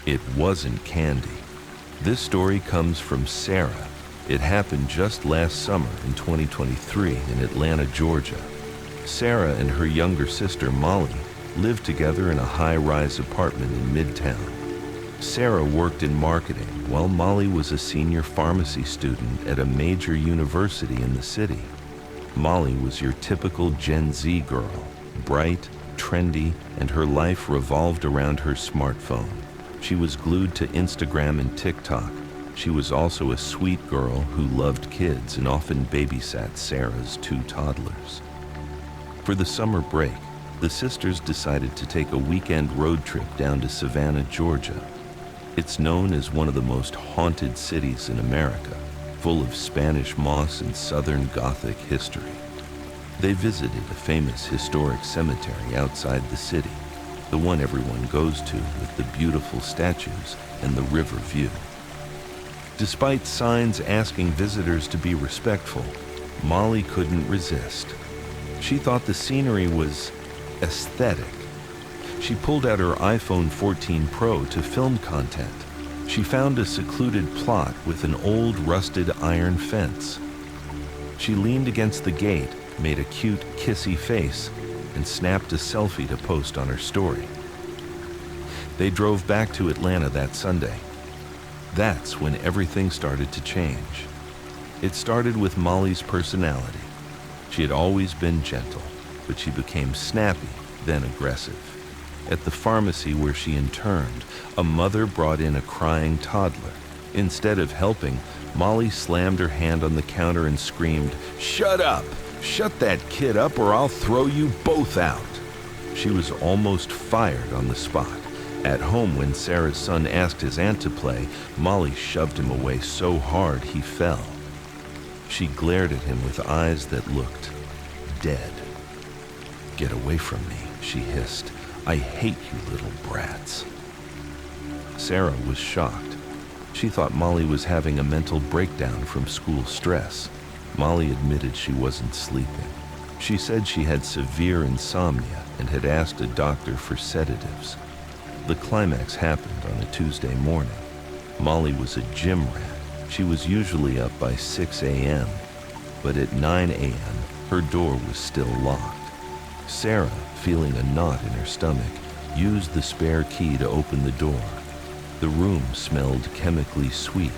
It wasn't candy. This story comes from Sarah. It happened just last summer in 2023 in Atlanta, Georgia. Sarah and her younger sister, Molly, lived together in a high-rise apartment in Midtown. Sarah worked in marketing while Molly was a senior pharmacy student at a major university in the city. Molly was your typical Gen Z girl, bright, trendy, and her life revolved around her smartphone. She was glued to Instagram and TikTok. She was also a sweet girl who loved kids and often babysat Sarah's 2 toddlers. For the summer break, the sisters decided to take a weekend road trip down to Savannah, Georgia. It's known as one of the most haunted cities in America, full of Spanish moss and Southern Gothic history. They visited a famous historic cemetery outside the city, the one everyone goes to with the beautiful statues and the river view. Despite signs asking visitors to be respectful, Molly couldn't resist. She thought the scenery was aesthetic. She pulled out her iPhone 14 Pro to film content. She found a secluded plot with an old rusted iron fence. She leaned against the gate, made a cute kissy face, and snapped a selfie to post on her story. They drove back to Atlanta that Sunday. That's when everything started to change. It started with Molly's personality. She had always been gentle, but she became snappy, then aggressive. At the pharmacy where she interned, a mother brought in a crying toddler. Instead of helping, Molly slammed her hand on the counter and screamed, "Shut up! Shut that kid up or I'll throw you both out!" She was almost fired on the spot. At home, when Sarah's son asked his aunt to play, Molly shoved him away so hard he fell. She glared at him with eyes that looked dead. "Get away from me," she hissed. "I hate you little brats." Sarah was shocked. She thought Molly was having a mental breakdown from school stress. Molly admitted she wasn't sleeping. She said she had severe insomnia and had asked a doctor for sedatives. The climax happened on a Tuesday morning. Molly was a gym rat. She was usually up by 6 a.m., but at 9 a.m., her door was still locked. Sarah, feeling a knot in her stomach, used the spare key to open the door. The room smelled chemically sweet,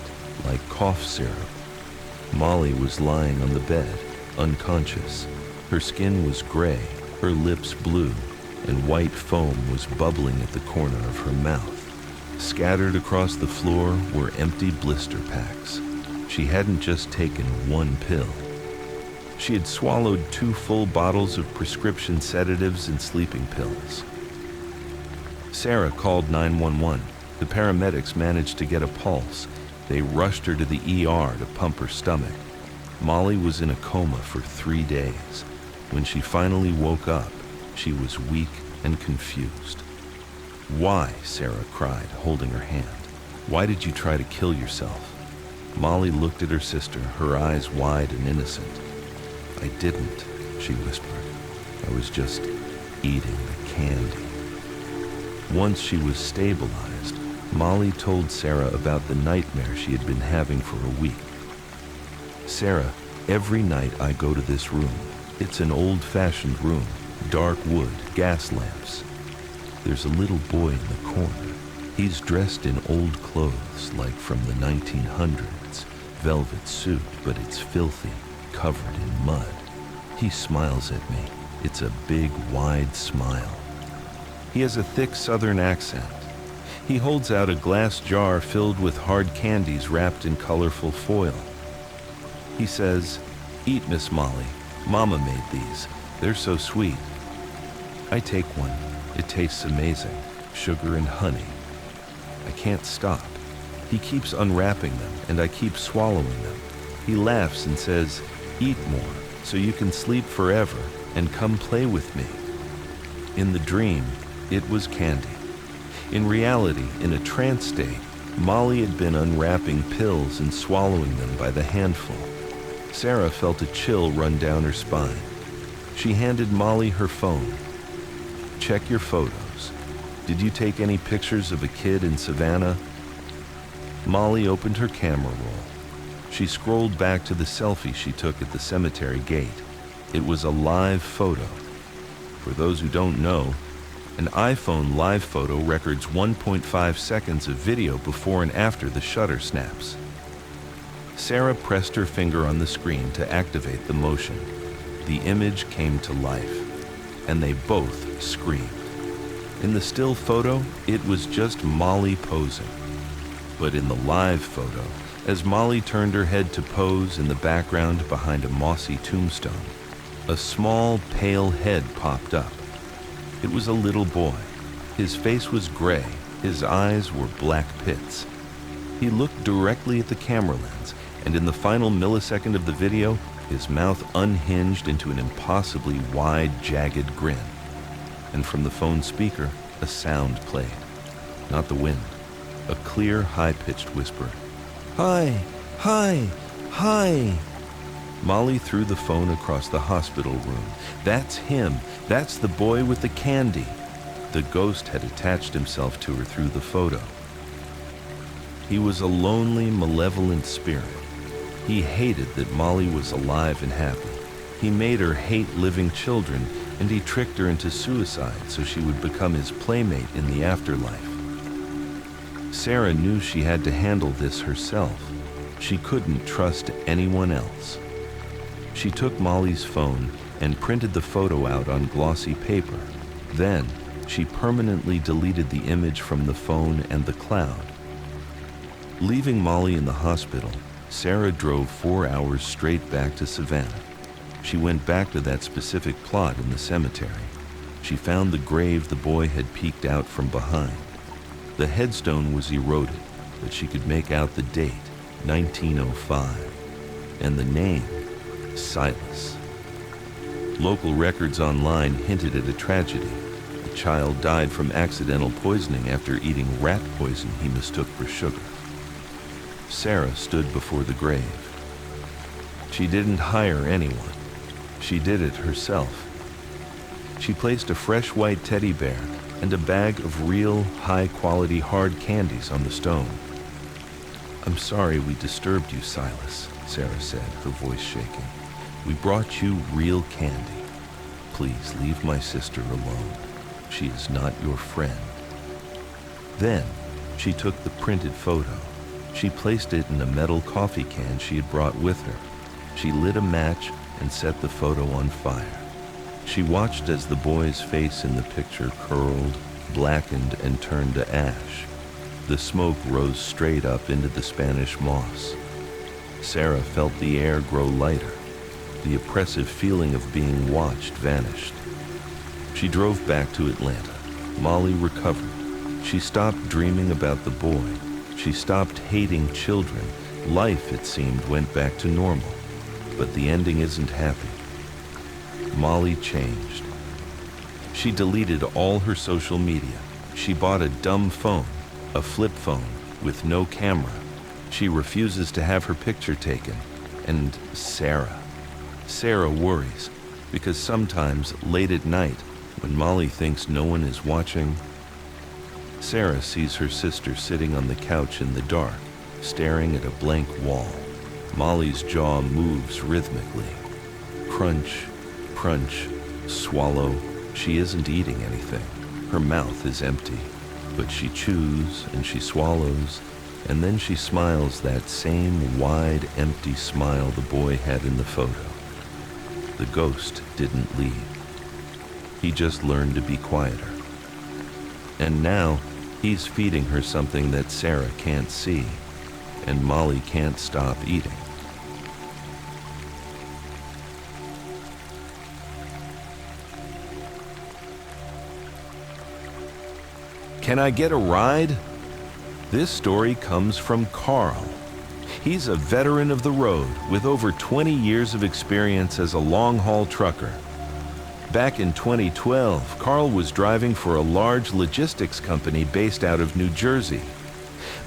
like cough syrup. Molly was lying on the bed, unconscious. Her skin was gray, her lips blue, and white foam was bubbling at the corner of her mouth. Scattered across the floor were empty blister packs. She hadn't just taken one pill. She had swallowed 2 full bottles of prescription sedatives and sleeping pills. Sarah called 911. The paramedics managed to get a pulse. They rushed her to the ER to pump her stomach. Molly was in a coma for 3 days. When she finally woke up, she was weak and confused. "Why?" Sarah cried, holding her hand. "Why did you try to kill yourself?" Molly looked at her sister, her eyes wide and innocent. "I didn't," she whispered. "I was just eating the candy." Once she was stabilized, Molly told Sarah about the nightmare she had been having for a week. "Sarah, every night I go to this room. It's an old-fashioned room, dark wood, gas lamps. There's a little boy in the corner. He's dressed in old clothes, like from the 1900s, velvet suit, but it's filthy, covered in mud. He smiles at me. It's a big, wide smile. He has a thick southern accent. He holds out a glass jar filled with hard candies wrapped in colorful foil. He says, 'Eat, Miss Molly. Mama made these. They're so sweet.' I take one. It tastes amazing. Sugar and honey. I can't stop. He keeps unwrapping them, and I keep swallowing them. He laughs and says, 'Eat more, so you can sleep forever, and come play with me.' In the dream, it was candy. In reality, in a trance state, Molly had been unwrapping pills and swallowing them by the handful. Sarah felt a chill run down her spine. She handed Molly her phone. 'Check your photos. Did you take any pictures of a kid in Savannah? Molly opened her camera roll. She scrolled back to the selfie she took at the cemetery gate. It was a live photo. For those who don't know, an iPhone live photo records 1.5 seconds of video before and after the shutter snaps. Sarah pressed her finger on the screen to activate the motion. The image came to life, and they both screamed. In the still photo, it was just Molly posing. But in the live photo, as Molly turned her head to pose in the background behind a mossy tombstone, a small, pale head popped up. It was a little boy. His face was gray. His eyes were black pits. He looked directly at the camera lens, and in the final millisecond of the video, his mouth unhinged into an impossibly wide, jagged grin. And from the phone speaker, a sound played. Not the wind. A clear, high-pitched whisper. "Hi! Hi! Hi!" Molly threw the phone across the hospital room. That's him. That's the boy with the candy. The ghost had attached himself to her through the photo. He was a lonely, malevolent spirit. He hated that Molly was alive and happy. He made her hate living children, and he tricked her into suicide so she would become his playmate in the afterlife. Sarah knew she had to handle this herself. She couldn't trust anyone else. She took Molly's phone and printed the photo out on glossy paper. Then, she permanently deleted the image from the phone and the cloud. Leaving Molly in the hospital, Sarah drove 4 hours straight back to Savannah. She went back to that specific plot in the cemetery. She found the grave the boy had peeked out from behind. The headstone was eroded, but she could make out the date, 1905, and the name, Silas. Local records online hinted at a tragedy. A child died from accidental poisoning after eating rat poison he mistook for sugar. Sarah stood before the grave. She didn't hire anyone. She did it herself. She placed a fresh white teddy bear and a bag of real, high-quality hard candies on the stone. "I'm sorry we disturbed you, Silas," Sarah said, her voice shaking. "We brought you real candy. Please leave my sister alone. She is not your friend." Then, she took the printed photo. She placed it in a metal coffee can she had brought with her. She lit a match and set the photo on fire. She watched as the boy's face in the picture curled, blackened, and turned to ash. The smoke rose straight up into the Spanish moss. Sarah felt the air grow lighter. The oppressive feeling of being watched vanished. She drove back to Atlanta. Molly recovered. She stopped dreaming about the boy. She stopped hating children. Life, it seemed, went back to normal. But the ending isn't happy. Molly changed. She deleted all her social media. She bought a dumb phone, a flip phone with no camera. She refuses to have her picture taken. And Sarah. Sarah worries, because sometimes late at night, when Molly thinks no one is watching, Sarah sees her sister sitting on the couch in the dark, staring at a blank wall. Molly's jaw moves rhythmically. Crunch, crunch, swallow. She isn't eating anything. Her mouth is empty, but she chews and she swallows, and then she smiles that same wide, empty smile the boy had in the photo. The ghost didn't leave. He just learned to be quieter. And now, he's feeding her something that Sarah can't see, and Molly can't stop eating. Can I get a ride? This story comes from Carl. He's a veteran of the road with over 20 years of experience as a long-haul trucker. Back in 2012, Carl was driving for a large logistics company based out of New Jersey.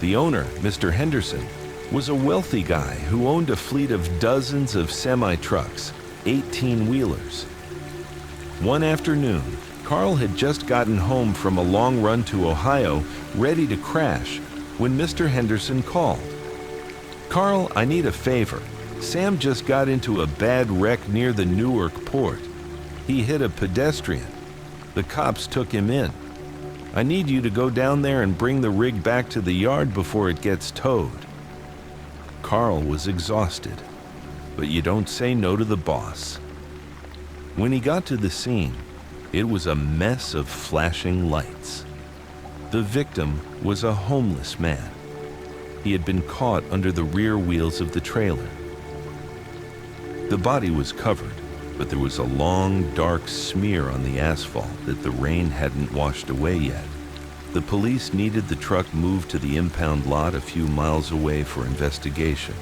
The owner, Mr. Henderson, was a wealthy guy who owned a fleet of dozens of semi-trucks, 18-wheelers. One afternoon, Carl had just gotten home from a long run to Ohio, ready to crash, when Mr. Henderson called. "Carl, I need a favor. Sam just got into a bad wreck near the Newark port. He hit a pedestrian. The cops took him in. I need you to go down there and bring the rig back to the yard before it gets towed." Carl was exhausted, but you don't say no to the boss. When he got to the scene, it was a mess of flashing lights. The victim was a homeless man. He had been caught under the rear wheels of the trailer. The body was covered, but there was a long, dark smear on the asphalt that the rain hadn't washed away yet. The police needed the truck moved to the impound lot a few miles away for investigation.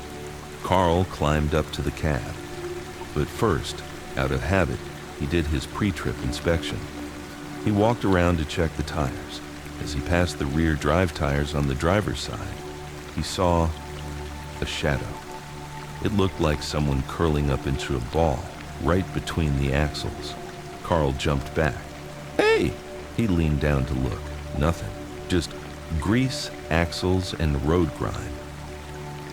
Carl climbed up to the cab. But first, out of habit, he did his pre-trip inspection. He walked around to check the tires. As he passed the rear drive tires on the driver's side, he saw a shadow. It looked like someone curling up into a ball right between the axles. Carl jumped back. "Hey!" He leaned down to look. Nothing. Just grease, axles, and road grime.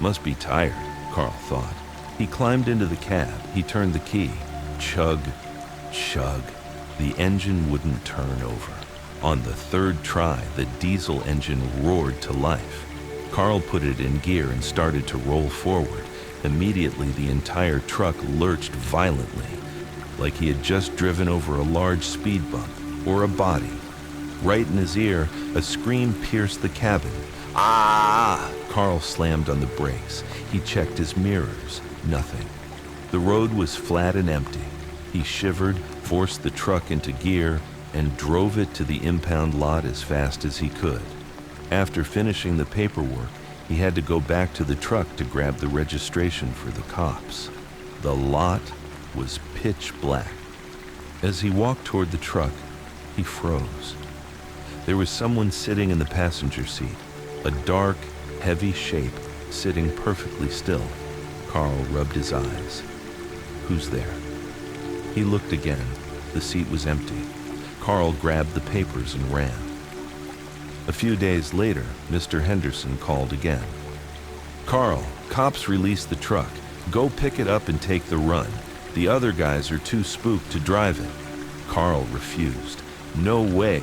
Must be tired, Carl thought. He climbed into the cab. He turned the key. Chug, chug. The engine wouldn't turn over. On the third try, the diesel engine roared to life. Carl put it in gear and started to roll forward. Immediately, the entire truck lurched violently, like he had just driven over a large speed bump or a body. Right in his ear, a scream pierced the cabin. "Ah!" Carl slammed on the brakes. He checked his mirrors. Nothing. The road was flat and empty. He shivered, forced the truck into gear, and drove it to the impound lot as fast as he could. After finishing the paperwork, he had to go back to the truck to grab the registration for the cops. The lot was pitch black. As he walked toward the truck, he froze. There was someone sitting in the passenger seat, a dark, heavy shape sitting perfectly still. Carl rubbed his eyes. Who's there? He looked again. The seat was empty. Carl grabbed the papers and ran. A few days later, Mr. Henderson called again. "Carl, cops released the truck. Go pick it up and take the run. The other guys are too spooked to drive it." Carl refused. "No way.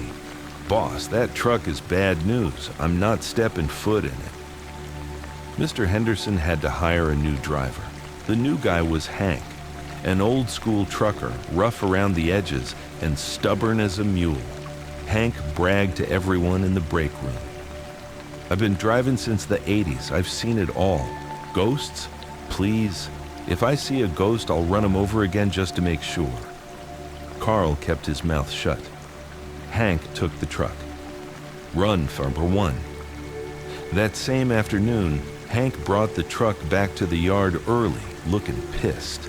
Boss, that truck is bad news. I'm not stepping foot in it." Mr. Henderson had to hire a new driver. The new guy was Hank, an old-school trucker, rough around the edges and stubborn as a mule. Hank bragged to everyone in the break room. "I've been driving since the 80s. I've seen it all. Ghosts? Please. If I see a ghost, I'll run him over again just to make sure." Carl kept his mouth shut. Hank took the truck. Run for number one. That same afternoon, Hank brought the truck back to the yard early, looking pissed.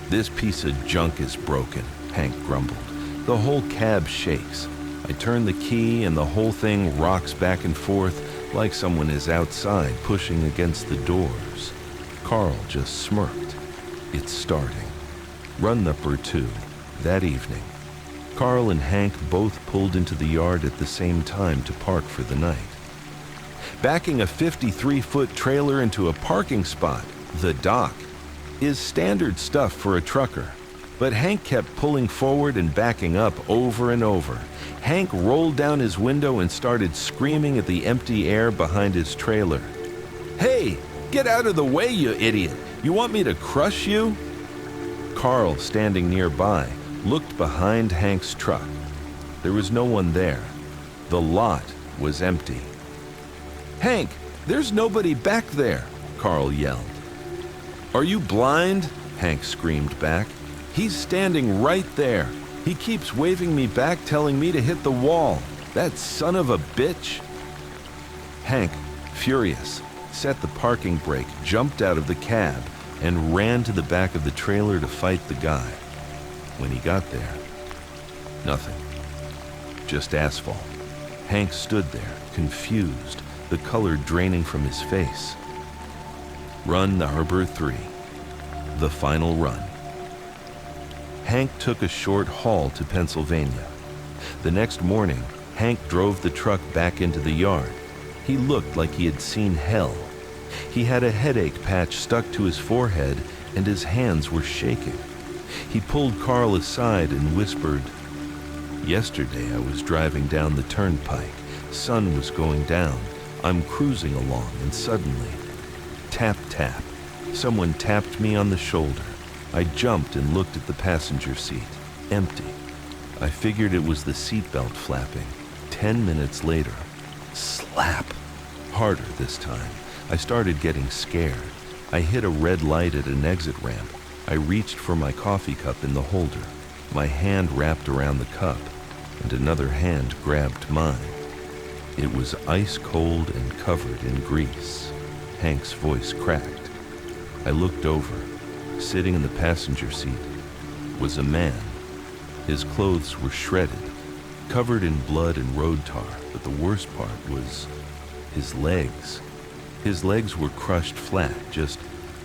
"This piece of junk is broken," Hank grumbled. "The whole cab shakes. I turn the key and the whole thing rocks back and forth like someone is outside pushing against the doors." Carl just smirked. It's starting. Run number 2, that evening. Carl and Hank both pulled into the yard at the same time to park for the night. Backing a 53-foot trailer into a parking spot, the dock, is standard stuff for a trucker. But Hank kept pulling forward and backing up over and over. Hank rolled down his window and started screaming at the empty air behind his trailer. "Hey, get out of the way, you idiot! You want me to crush you?" Carl, standing nearby, looked behind Hank's truck. There was no one there. The lot was empty. "Hank, there's nobody back there," Carl yelled. "Are you blind?" Hank screamed back. "He's standing right there. He keeps waving me back, telling me to hit the wall. That son of a bitch." Hank, furious, set the parking brake, jumped out of the cab, and ran to the back of the trailer to fight the guy. When he got there, nothing. Just asphalt. Hank stood there, confused, the color draining from his face. Run number 3. The final run. Hank took a short haul to Pennsylvania. The next morning, Hank drove the truck back into the yard. He looked like he had seen hell. He had a headache patch stuck to his forehead, and his hands were shaking. He pulled Carl aside and whispered, "Yesterday I was driving down the turnpike. Sun was going down. I'm cruising along, and suddenly, tap, tap. Someone tapped me on the shoulder. I jumped and looked at the passenger seat. Empty. I figured it was the seatbelt flapping. 10 minutes later, slap. Harder this time. I started getting scared. I hit a red light at an exit ramp. I reached for my coffee cup in the holder. My hand wrapped around the cup, and another hand grabbed mine. It was ice cold and covered in grease." Hank's voice cracked. I looked over. Sitting in the passenger seat was a man. His clothes were shredded, covered in blood and road tar, but the worst part was his legs. His legs were crushed flat, just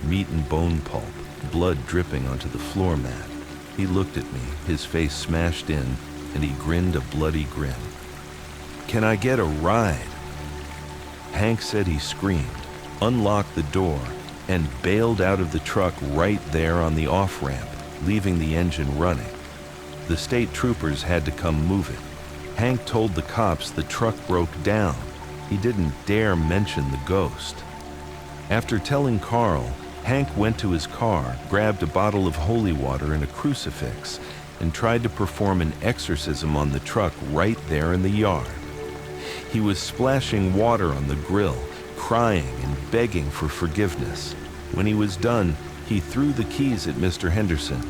meat and bone pulp, blood dripping onto the floor mat. He looked at me, his face smashed in, and he grinned a bloody grin. "Can I get a ride?" Hank said he screamed, unlocked the door, and bailed out of the truck right there on the off-ramp, leaving the engine running. The state troopers had to come move it. Hank told the cops the truck broke down. He didn't dare mention the ghost. After telling Carl, Hank went to his car, grabbed a bottle of holy water and a crucifix, and tried to perform an exorcism on the truck right there in the yard. He was splashing water on the grill, crying and begging for forgiveness. When he was done, he threw the keys at Mr. Henderson.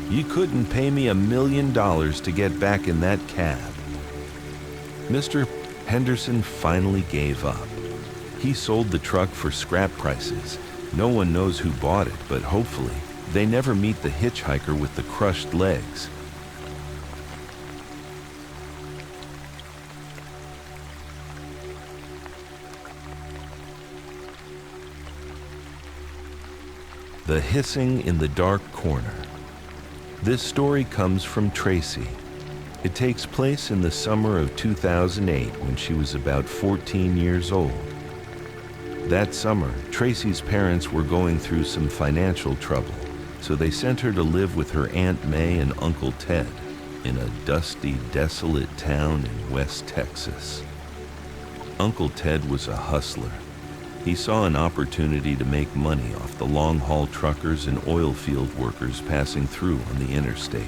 "You couldn't pay me $1 million to get back in that cab." Mr. Henderson finally gave up. He sold the truck for scrap prices. No one knows who bought it, but hopefully they never meet the hitchhiker with the crushed legs. The hissing in the dark corner. This story comes from Tracy. It takes place in the summer of 2008 when she was about 14 years old. That summer, Tracy's parents were going through some financial trouble, so they sent her to live with her Aunt May and Uncle Ted in a dusty, desolate town in West Texas. Uncle Ted was a hustler. He saw an opportunity to make money off the long-haul truckers and oil field workers passing through on the interstate.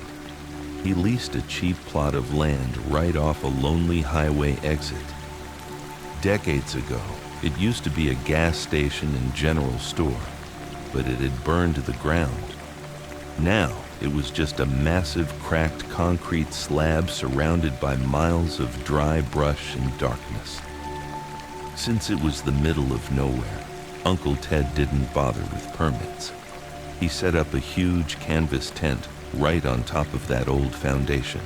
He leased a cheap plot of land right off a lonely highway exit. Decades ago, it used to be a gas station and general store, but it had burned to the ground. Now, it was just a massive cracked concrete slab surrounded by miles of dry brush and darkness. Since it was the middle of nowhere, Uncle Ted didn't bother with permits. He set up a huge canvas tent right on top of that old foundation.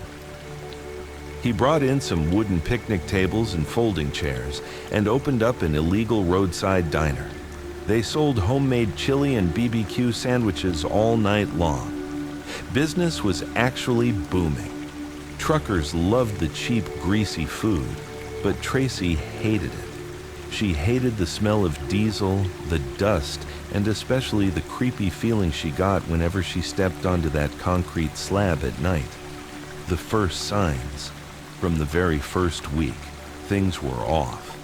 He brought in some wooden picnic tables and folding chairs and opened up an illegal roadside diner. They sold homemade chili and BBQ sandwiches all night long. Business was actually booming. Truckers loved the cheap, greasy food, but Tracy hated it. She hated the smell of diesel, the dust, and especially the creepy feeling she got whenever she stepped onto that concrete slab at night. The first signs. From the very first week, things were off.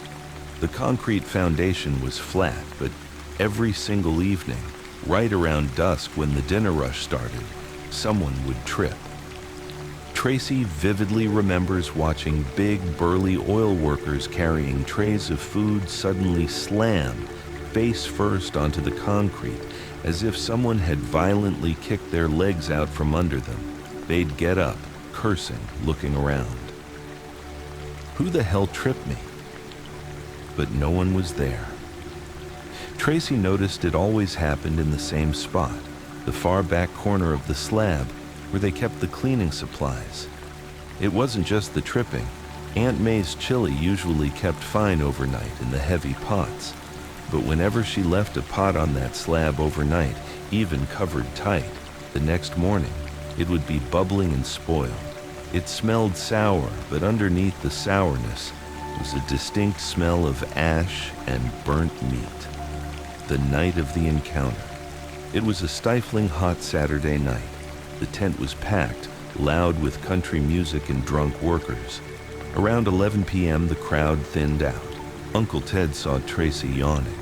The concrete foundation was flat, but every single evening, right around dusk when the dinner rush started, someone would trip. Tracy vividly remembers watching big, burly oil workers carrying trays of food suddenly slam face first onto the concrete, as if someone had violently kicked their legs out from under them. They'd get up, cursing, looking around. Who the hell tripped me? But no one was there. Tracy noticed it always happened in the same spot, the far back corner of the slab, where they kept the cleaning supplies. It wasn't just the tripping. Aunt May's chili usually kept fine overnight in the heavy pots, but whenever she left a pot on that slab overnight, even covered tight, the next morning it would be bubbling and spoiled. It smelled sour, but underneath the sourness was a distinct smell of ash and burnt meat. The night of the encounter. It was a stifling hot Saturday night. The tent was packed, loud with country music and drunk workers. Around 11 p.m., the crowd thinned out. Uncle Ted saw Tracy yawning.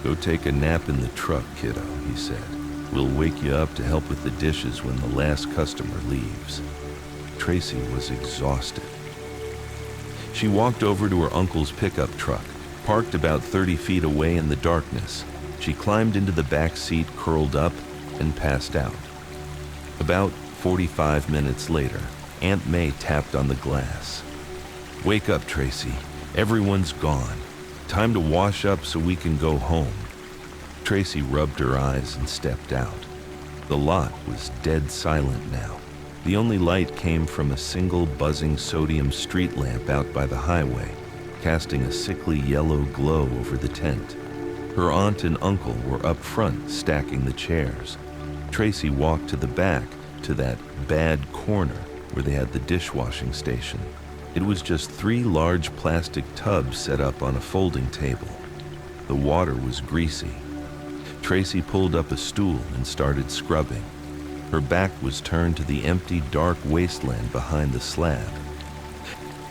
"Go take a nap in the truck, kiddo," he said. "We'll wake you up to help with the dishes when the last customer leaves." Tracy was exhausted. She walked over to her uncle's pickup truck, parked about 30 feet away in the darkness. She climbed into the back seat, curled up, and passed out. About 45 minutes later, Aunt May tapped on the glass. "Wake up, Tracy. Everyone's gone. Time to wash up so we can go home." Tracy rubbed her eyes and stepped out. The lot was dead silent now. The only light came from a single buzzing sodium street lamp out by the highway, casting a sickly yellow glow over the tent. Her aunt and uncle were up front, stacking the chairs. Tracy walked to the back, to that bad corner where they had the dishwashing station. It was just 3 large plastic tubs set up on a folding table. The water was greasy. Tracy pulled up a stool and started scrubbing. Her back was turned to the empty, dark wasteland behind the slab.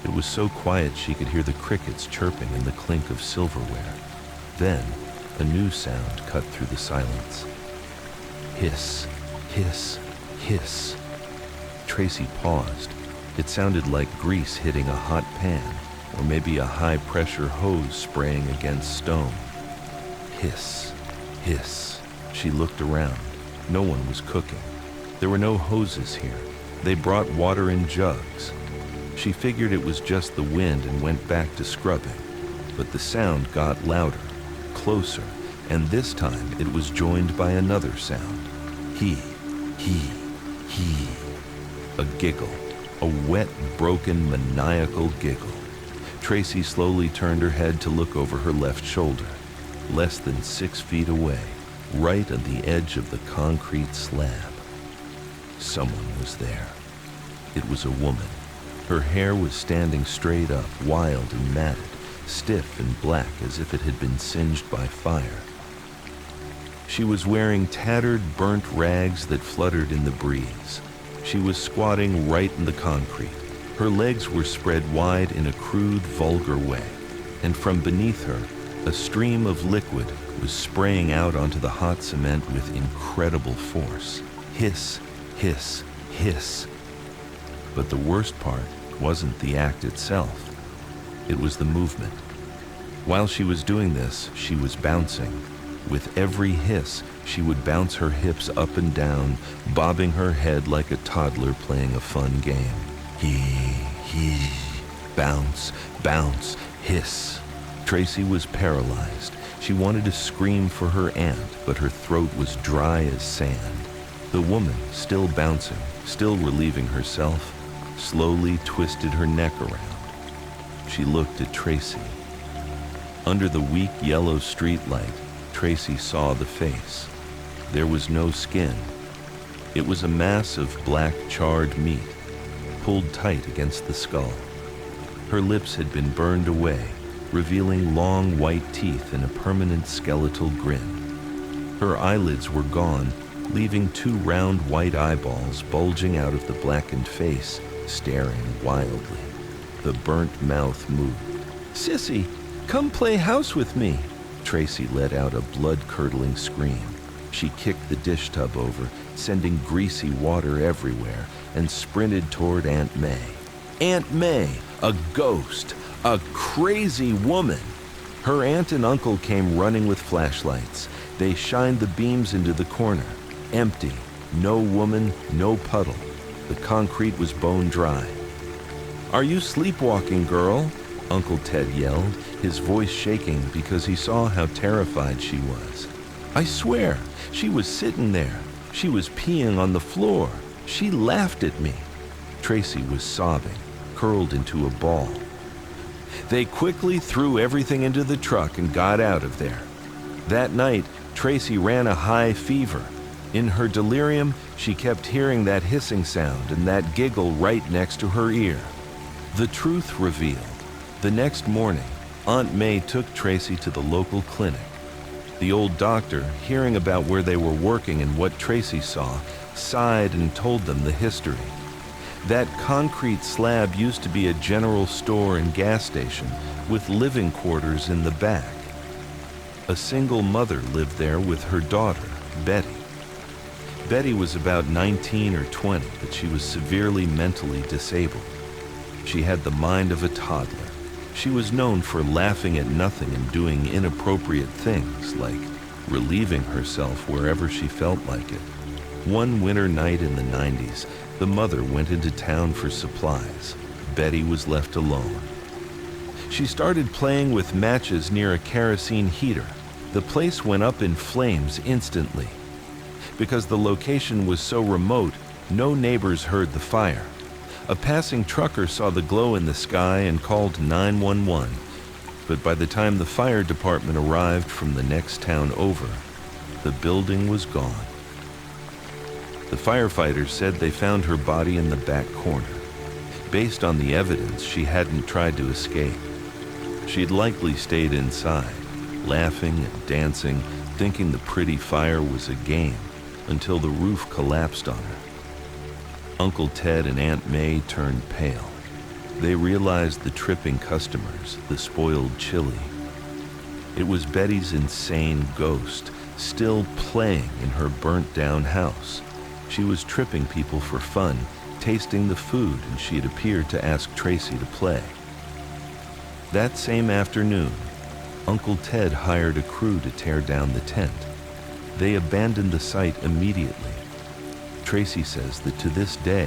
It was so quiet she could hear the crickets chirping and the clink of silverware. Then, a new sound cut through the silence. Hiss, hiss, hiss. Tracy paused. It sounded like grease hitting a hot pan, or maybe a high-pressure hose spraying against stone. Hiss, hiss. She looked around. No one was cooking. There were no hoses here. They brought water in jugs. She figured it was just the wind and went back to scrubbing. But the sound got louder, closer, and this time it was joined by another sound. He. A giggle. A wet, broken, maniacal giggle. Tracy slowly turned her head to look over her left shoulder. Less than 6 feet away, right on the edge of the concrete slab. Someone was there. It was a woman. Her hair was standing straight up, wild and matted, stiff and black as if it had been singed by fire. She was wearing tattered, burnt rags that fluttered in the breeze. She was squatting right in the concrete. Her legs were spread wide in a crude, vulgar way, and from beneath her, a stream of liquid was spraying out onto the hot cement with incredible force. Hiss, hiss, hiss. But the worst part wasn't the act itself. It was the movement. While she was doing this, she was bouncing. With every hiss, she would bounce her hips up and down, bobbing her head like a toddler playing a fun game. He, bounce, bounce, hiss. Tracy was paralyzed. She wanted to scream for her aunt, but her throat was dry as sand. The woman, still bouncing, still relieving herself, slowly twisted her neck around. She looked at Tracy. Under the weak yellow streetlight, Tracy saw the face. There was no skin. It was a mass of black charred meat, pulled tight against the skull. Her lips had been burned away, revealing long white teeth in a permanent skeletal grin. Her eyelids were gone, leaving 2 round white eyeballs bulging out of the blackened face, staring wildly. The burnt mouth moved. "Sissy, come play house with me." Tracy let out a blood-curdling scream. She kicked the dish tub over, sending greasy water everywhere, and sprinted toward Aunt May. Aunt May, a ghost, a crazy woman. Her aunt and uncle came running with flashlights. They shined the beams into the corner. Empty, no woman, no puddle. The concrete was bone dry. "Are you sleepwalking, girl?" Uncle Ted yelled, his voice shaking because he saw how terrified she was. "I swear, she was sitting there. She was peeing on the floor. She laughed at me." Tracy was sobbing, curled into a ball. They quickly threw everything into the truck and got out of there. That night, Tracy ran a high fever. In her delirium, she kept hearing that hissing sound and that giggle right next to her ear. The truth revealed. The next morning, Aunt May took Tracy to the local clinic. The old doctor, hearing about where they were working and what Tracy saw, sighed and told them the history. That concrete slab used to be a general store and gas station with living quarters in the back. A single mother lived there with her daughter, Betty. Betty was about 19 or 20, but she was severely mentally disabled. She had the mind of a toddler. She was known for laughing at nothing and doing inappropriate things, like relieving herself wherever she felt like it. One winter night in the 90s, the mother went into town for supplies. Betty was left alone. She started playing with matches near a kerosene heater. The place went up in flames instantly. Because the location was so remote, no neighbors heard the fire. A passing trucker saw the glow in the sky and called 911. But by the time the fire department arrived from the next town over, the building was gone. The firefighters said they found her body in the back corner. Based on the evidence, she hadn't tried to escape. She'd likely stayed inside, laughing and dancing, thinking the pretty fire was a game, until the roof collapsed on her. Uncle Ted and Aunt May turned pale. They realized the tripping customers, the spoiled chili. It was Betty's insane ghost, still playing in her burnt-down house. She was tripping people for fun, tasting the food, and she'd appeared to ask Tracy to play. That same afternoon, Uncle Ted hired a crew to tear down the tent. They abandoned the site immediately. Tracy says that to this day,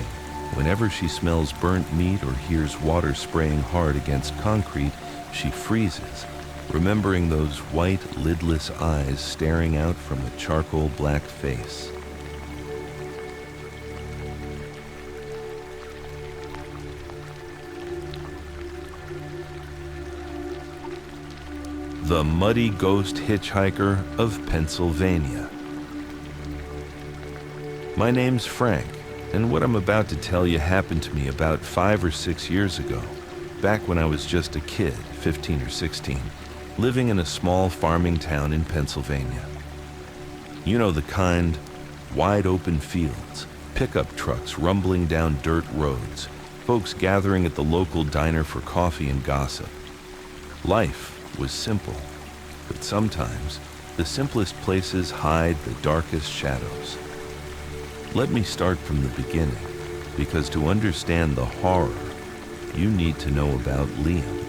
whenever she smells burnt meat or hears water spraying hard against concrete, she freezes, remembering those white, lidless eyes staring out from a charcoal black face. The Muddy Ghost Hitchhiker of Pennsylvania. My name's Frank, and what I'm about to tell you happened to me about 5 or 6 years ago, back when I was just a kid, 15 or 16, living in a small farming town in Pennsylvania. You know the kind, wide open fields, pickup trucks rumbling down dirt roads, folks gathering at the local diner for coffee and gossip. Life was simple, but sometimes the simplest places hide the darkest shadows. Let me start from the beginning, because to understand the horror, you need to know about Liam.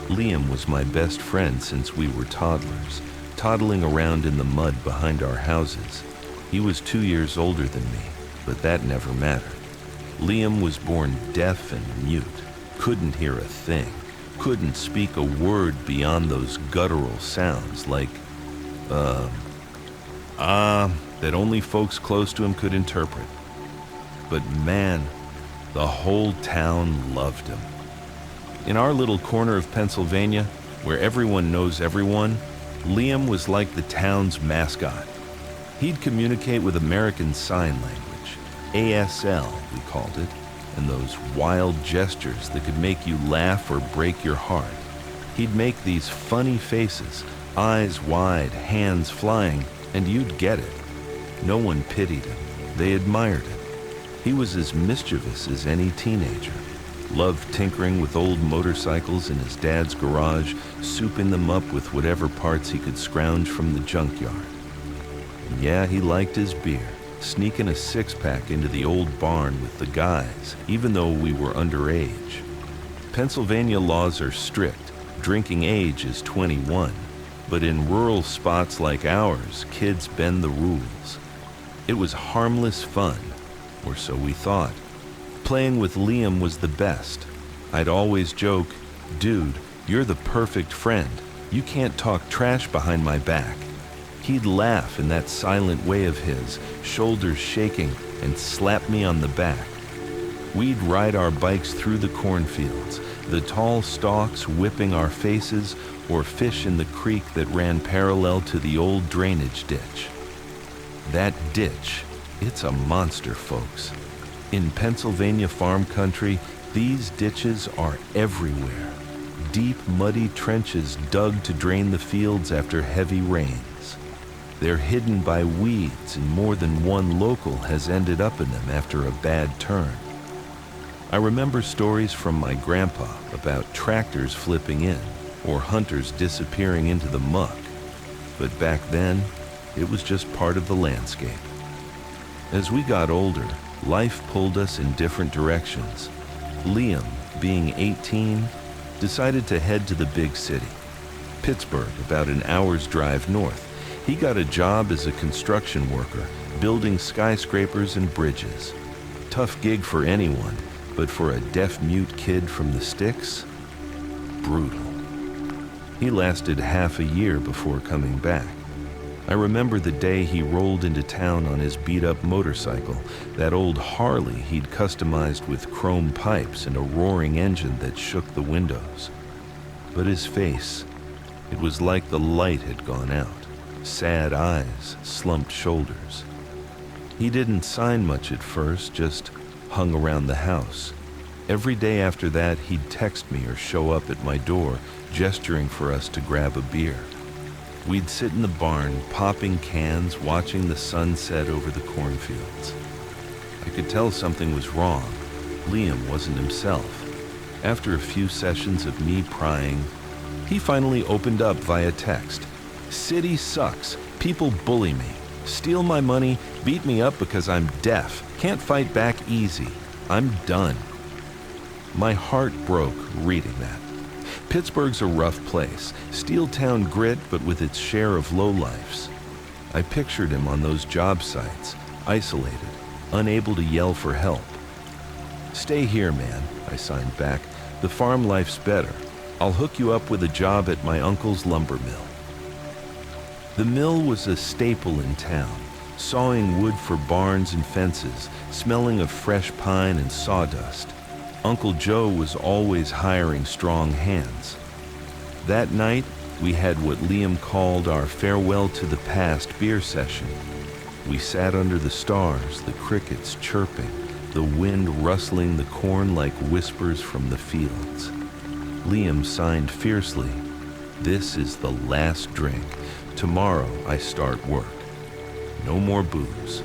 Liam was my best friend since we were toddlers, toddling around in the mud behind our houses. He was 2 years older than me, but that never mattered. Liam was born deaf and mute, couldn't hear a thing, couldn't speak a word beyond those guttural sounds like, that only folks close to him could interpret. But man, the whole town loved him. In our little corner of Pennsylvania, where everyone knows everyone, Liam was like the town's mascot. He'd communicate with American Sign Language, ASL we called it, and those wild gestures that could make you laugh or break your heart. He'd make these funny faces, eyes wide, hands flying, and you'd get it. No one pitied him. They admired him. He was as mischievous as any teenager. Loved tinkering with old motorcycles in his dad's garage, souping them up with whatever parts he could scrounge from the junkyard. And yeah, he liked his beer, sneaking a six-pack into the old barn with the guys, even though we were underage. Pennsylvania laws are strict. Drinking age is 21. But in rural spots like ours, kids bend the rules. It was harmless fun, or so we thought. Playing with Liam was the best. I'd always joke, "Dude, you're the perfect friend. You can't talk trash behind my back." He'd laugh in that silent way of his, shoulders shaking, and slap me on the back. We'd ride our bikes through the cornfields, the tall stalks whipping our faces, or fish in the creek that ran parallel to the old drainage ditch. That ditch, it's a monster, folks. In Pennsylvania farm country, these ditches are everywhere. Deep, muddy trenches dug to drain the fields after heavy rains. They're hidden by weeds, and more than one local has ended up in them after a bad turn. I remember stories from my grandpa about tractors flipping in or hunters disappearing into the muck. But back then, it was just part of the landscape. As we got older, life pulled us in different directions. Liam, being 18, decided to head to the big city. Pittsburgh, about an hour's drive north. He got a job as a construction worker, building skyscrapers and bridges. Tough gig for anyone, but for a deaf-mute kid from the sticks, brutal. He lasted half a year before coming back. I remember the day he rolled into town on his beat-up motorcycle, that old Harley he'd customized with chrome pipes and a roaring engine that shook the windows. But his face, it was like the light had gone out. Sad eyes, slumped shoulders. He didn't sign much at first, just hung around the house. Every day after that, he'd text me or show up at my door, gesturing for us to grab a beer. We'd sit in the barn, popping cans, watching the sun set over the cornfields. I could tell something was wrong. Liam wasn't himself. After a few sessions of me prying, he finally opened up via text. "City sucks. People bully me. Steal my money, beat me up because I'm deaf. Can't fight back easy. I'm done." My heart broke reading that. Pittsburgh's a rough place, steel town grit, but with its share of lowlifes. I pictured him on those job sites, isolated, unable to yell for help. "Stay here, man," I signed back. "The farm life's better. I'll hook you up with a job at my uncle's lumber mill." The mill was a staple in town, sawing wood for barns and fences, smelling of fresh pine and sawdust. Uncle Joe was always hiring strong hands. That night, we had what Liam called our farewell to the past beer session. We sat under the stars, the crickets chirping, the wind rustling the corn like whispers from the fields. Liam signed fiercely, "This is the last drink. Tomorrow I start work. No more booze."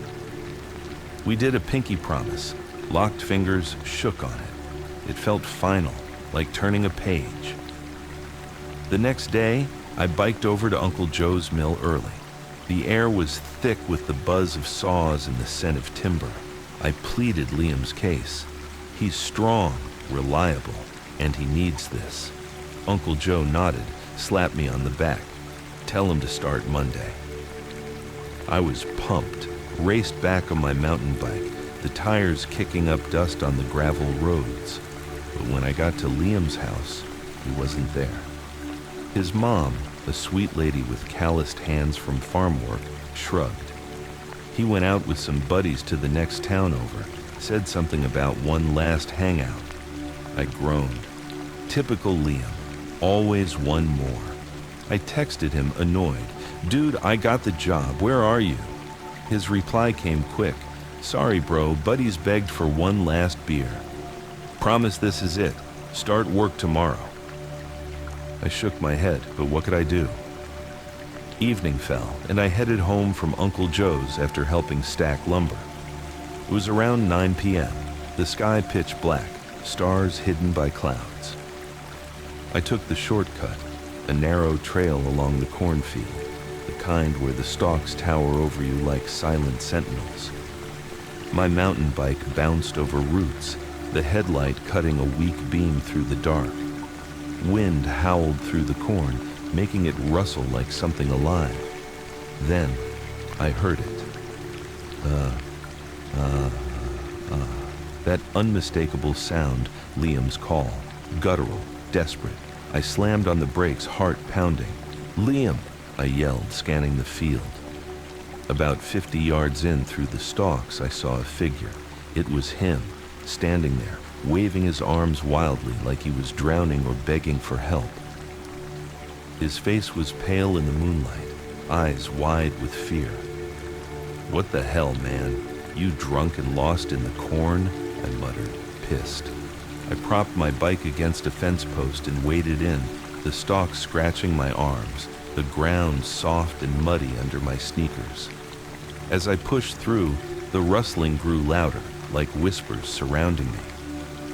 We did a pinky promise, locked fingers, shook on it. It felt final, like turning a page. The next day, I biked over to Uncle Joe's mill early. The air was thick with the buzz of saws and the scent of timber. I pleaded Liam's case. He's strong, reliable, and he needs this. Uncle Joe nodded, slapped me on the back. "Tell him to start Monday." I was pumped, raced back on my mountain bike, the tires kicking up dust on the gravel roads. But when I got to Liam's house, he wasn't there. His mom, a sweet lady with calloused hands from farm work, shrugged. He went out with some buddies to the next town over, said something about one last hangout. I groaned. Typical Liam, always one more. I texted him, annoyed. "Dude, I got the job. Where are you?" His reply came quick. "Sorry, bro. Buddies begged for one last beer. Promise this is it. Start work tomorrow." I shook my head, but what could I do? Evening fell, and I headed home from Uncle Joe's after helping stack lumber. It was around 9 p.m. The sky pitch black, stars hidden by clouds. I took the shortcut, a narrow trail along the cornfield, the kind where the stalks tower over you like silent sentinels. My mountain bike bounced over roots, the headlight cutting a weak beam through the dark. Wind howled through the corn, making it rustle like something alive. Then I heard it. That unmistakable sound, Liam's call, guttural, desperate. I slammed on the brakes, heart pounding. "Liam!" I yelled, scanning the field. About 50 yards in through the stalks, I saw a figure. It was him, standing there, waving his arms wildly like he was drowning or begging for help. His face was pale in the moonlight, eyes wide with fear. "What the hell, man? You drunk and lost in the corn?" I muttered, pissed. I propped my bike against a fence post and waded in, the stalks scratching my arms, the ground soft and muddy under my sneakers. As I pushed through, the rustling grew louder, like whispers surrounding me.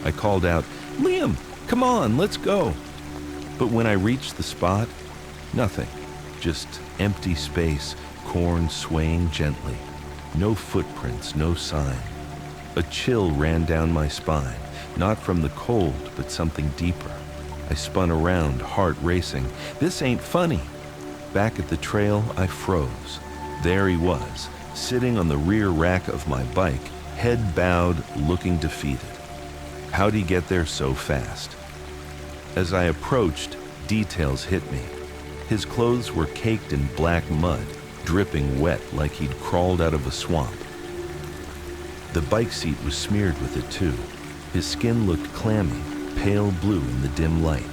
I called out, "Liam, come on, let's go." But when I reached the spot, nothing, just empty space, corn swaying gently. No footprints, no sign. A chill ran down my spine, not from the cold, but something deeper. I spun around, heart racing. This ain't funny. Back at the trail, I froze. There he was, sitting on the rear rack of my bike, head bowed, looking defeated. How'd he get there so fast? As I approached, details hit me. His clothes were caked in black mud, dripping wet like he'd crawled out of a swamp. The bike seat was smeared with it too. His skin looked clammy, pale blue in the dim light.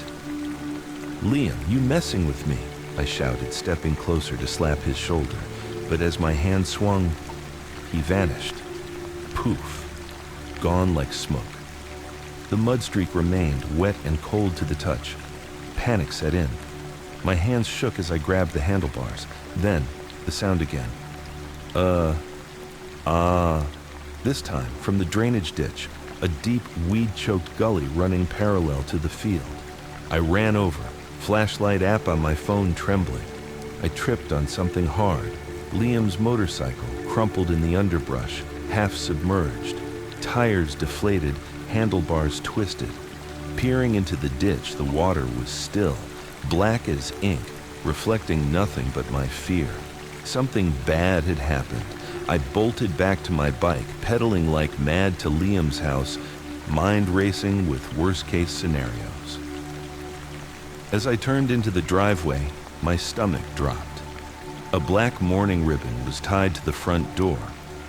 "Liam, you messing with me?" I shouted, stepping closer to slap his shoulder. But as my hand swung, he vanished. Poof. Gone like smoke. The mud streak remained, wet and cold to the touch. Panic set in. My hands shook as I grabbed the handlebars. Then, the sound again. This time, from the drainage ditch, a deep, weed-choked gully running parallel to the field. I ran over, flashlight app on my phone trembling. I tripped on something hard. Liam's motorcycle, crumpled in the underbrush, half submerged. Tires deflated, handlebars twisted. Peering into the ditch, the water was still, black as ink, reflecting nothing but my fear. Something bad had happened. I bolted back to my bike, pedaling like mad to Liam's house, mind racing with worst-case scenarios. As I turned into the driveway, my stomach dropped. A black mourning ribbon was tied to the front door,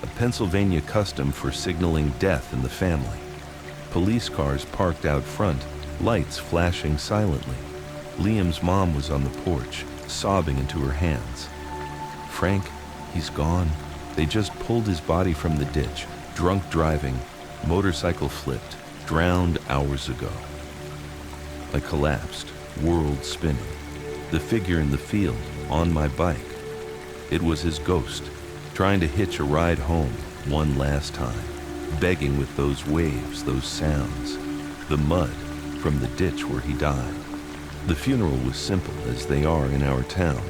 a Pennsylvania custom for signaling death in the family. Police cars parked out front, lights flashing silently. Liam's mom was on the porch, sobbing into her hands. "Frank, he's gone. They just pulled his body from the ditch, drunk driving, motorcycle flipped, drowned hours ago." I collapsed, world spinning. The figure in the field, on my bike. It was his ghost, trying to hitch a ride home one last time, begging with those waves, those sounds, the mud from the ditch where he died. The funeral was simple, as they are in our town,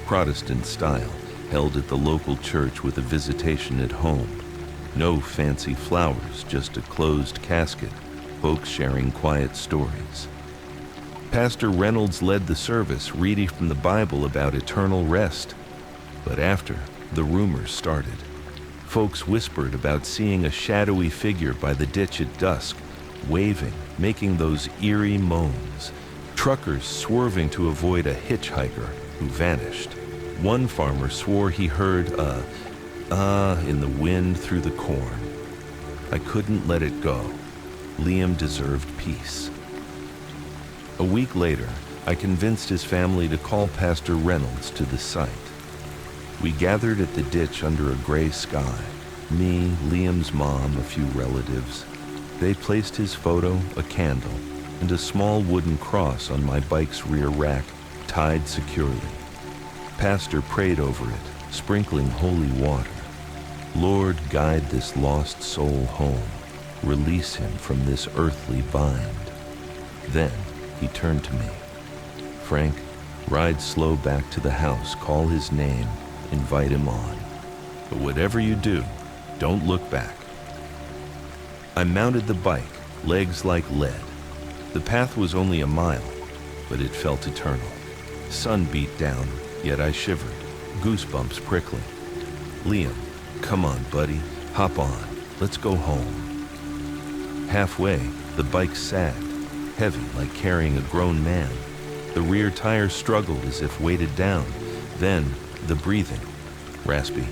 Protestant style, held at the local church with a visitation at home. No fancy flowers, just a closed casket, folks sharing quiet stories. Pastor Reynolds led the service, reading from the Bible about eternal rest. But after, the rumors started. Folks whispered about seeing a shadowy figure by the ditch at dusk, waving, making those eerie moans. Truckers swerving to avoid a hitchhiker who vanished. One farmer swore he heard in the wind through the corn. I couldn't let it go. Liam deserved peace. A week later, I convinced his family to call Pastor Reynolds to the site. We gathered at the ditch under a gray sky. Me, Liam's mom, a few relatives. They placed his photo, a candle, and a small wooden cross on my bike's rear rack, tied securely. Pastor prayed over it, sprinkling holy water. "Lord, guide this lost soul home. Release him from this earthly bind." Then he turned to me. "Frank, ride slow back to the house, call his name, invite him on. But whatever you do, don't look back." I mounted the bike, legs like lead. The path was only a mile, but it felt eternal. Sun beat down, yet I shivered, goosebumps prickling. "Liam, come on, buddy, hop on, let's go home." Halfway, the bike sagged, heavy like carrying a grown man. The rear tires struggled as if weighted down. Then, the breathing, raspy,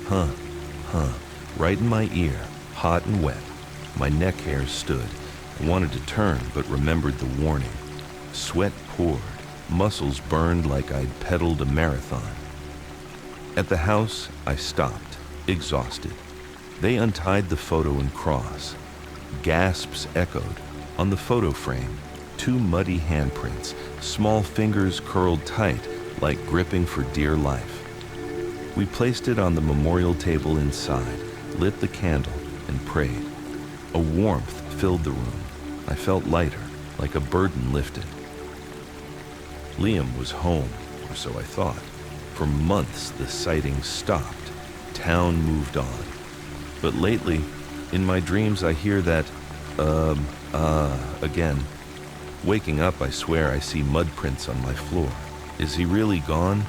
huh, right in my ear, hot and wet. My neck hairs stood. I wanted to turn, but remembered the warning. Sweat poured, muscles burned like I'd pedaled a marathon. At the house, I stopped. exhausted. They untied the photo and cross. Gasps echoed. On the photo frame, 2 muddy handprints, small fingers curled tight, like gripping for dear life. We placed it on the memorial table inside, lit the candle, and prayed. A warmth filled the room. I felt lighter, like a burden lifted. Liam was home, or so I thought. For months, the sightings stopped. Town moved on. But lately, in my dreams, I hear that, again. Waking up, I swear I see mud prints on my floor. Is he really gone?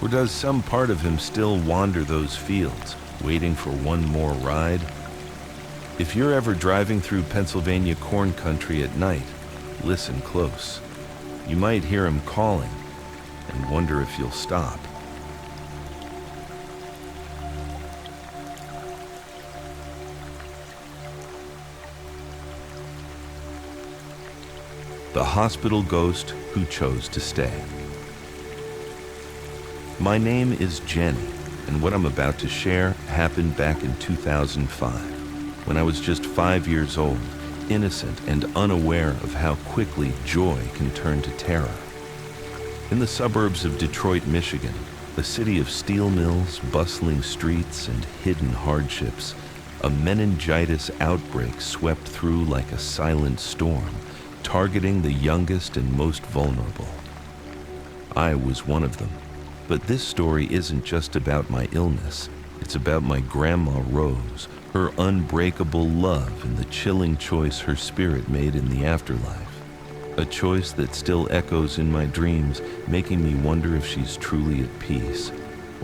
Or does some part of him still wander those fields, waiting for one more ride? If you're ever driving through Pennsylvania corn country at night, listen close. You might hear him calling and wonder if you'll stop. The hospital ghost who chose to stay. My name is Jenny, and what I'm about to share happened back in 2005, when I was just 5 years old, innocent and unaware of how quickly joy can turn to terror. In the suburbs of Detroit, Michigan, a city of steel mills, bustling streets, and hidden hardships, a meningitis outbreak swept through like a silent storm, targeting the youngest and most vulnerable. I was one of them. But this story isn't just about my illness. It's about my Grandma Rose, her unbreakable love, and the chilling choice her spirit made in the afterlife. A choice that still echoes in my dreams, making me wonder if she's truly at peace,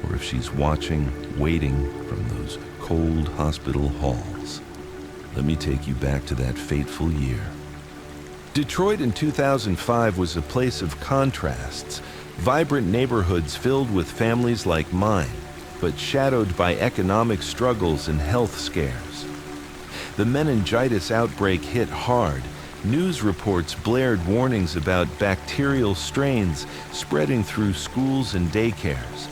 or if she's watching, waiting from those cold hospital halls. Let me take you back to that fateful year. Detroit in 2005 was a place of contrasts. Vibrant neighborhoods filled with families like mine, but shadowed by economic struggles and health scares. The meningitis outbreak hit hard. News reports blared warnings about bacterial strains spreading through schools and daycares.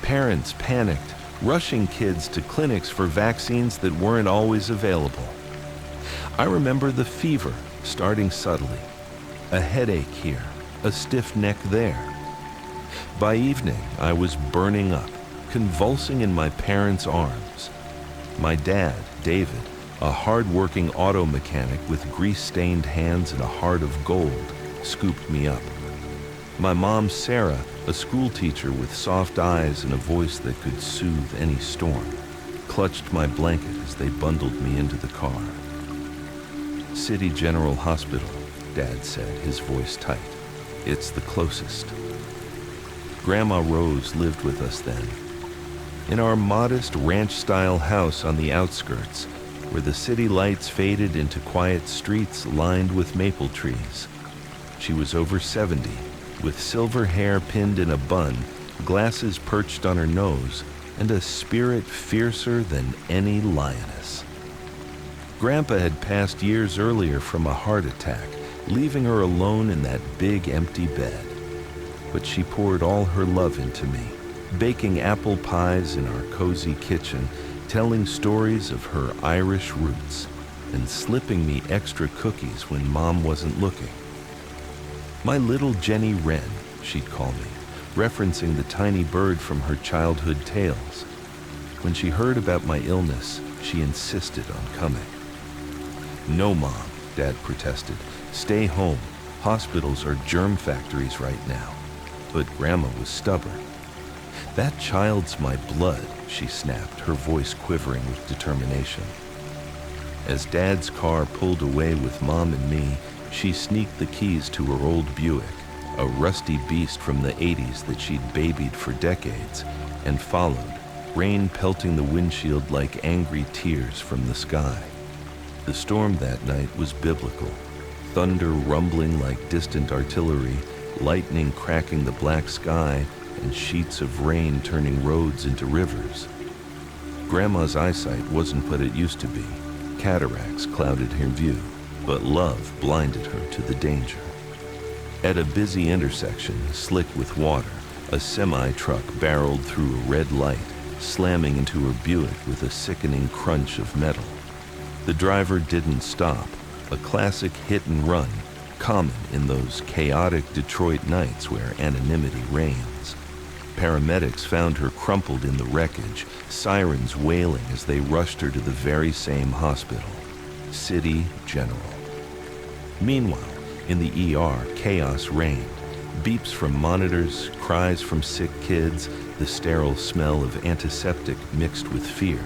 Parents panicked, rushing kids to clinics for vaccines that weren't always available. I remember the fever starting subtly, a headache here, a stiff neck there. By evening, I was burning up, convulsing in my parents' arms. My dad, David, a hard-working auto mechanic with grease-stained hands and a heart of gold, scooped me up. My mom, Sarah, a school teacher with soft eyes and a voice that could soothe any storm, clutched my blanket as they bundled me into the car. City General Hospital, Dad said, his voice tight. It's the closest. Grandma Rose lived with us then, in our modest ranch-style house on the outskirts, where the city lights faded into quiet streets lined with maple trees. She was over 70, with silver hair pinned in a bun, glasses perched on her nose, and a spirit fiercer than any lioness. Grandpa had passed years earlier from a heart attack, leaving her alone in that big empty bed. But she poured all her love into me, baking apple pies in our cozy kitchen, telling stories of her Irish roots, and slipping me extra cookies when Mom wasn't looking. My little Jenny Wren, she'd call me, referencing the tiny bird from her childhood tales. When she heard about my illness, she insisted on coming. No, Mom, Dad protested. Stay home. Hospitals are germ factories right now. But Grandma was stubborn. That child's my blood, she snapped, her voice quivering with determination. As Dad's car pulled away with Mom and me, she sneaked the keys to her old Buick, a rusty beast from the 80s that she'd babied for decades, and followed, rain pelting the windshield like angry tears from the sky. The storm that night was biblical, thunder rumbling like distant artillery, lightning cracking the black sky, and sheets of rain turning roads into rivers. Grandma's eyesight wasn't what it used to be. Cataracts clouded her view, but love blinded her to the danger. At a busy intersection, slick with water, a semi-truck barreled through a red light, slamming into her Buick with a sickening crunch of metal. The driver didn't stop, a classic hit and run, common in those chaotic Detroit nights where anonymity reigns. Paramedics found her crumpled in the wreckage, sirens wailing as they rushed her to the very same hospital, City General. Meanwhile, in the ER, chaos reigned. Beeps from monitors, cries from sick kids, the sterile smell of antiseptic mixed with fear.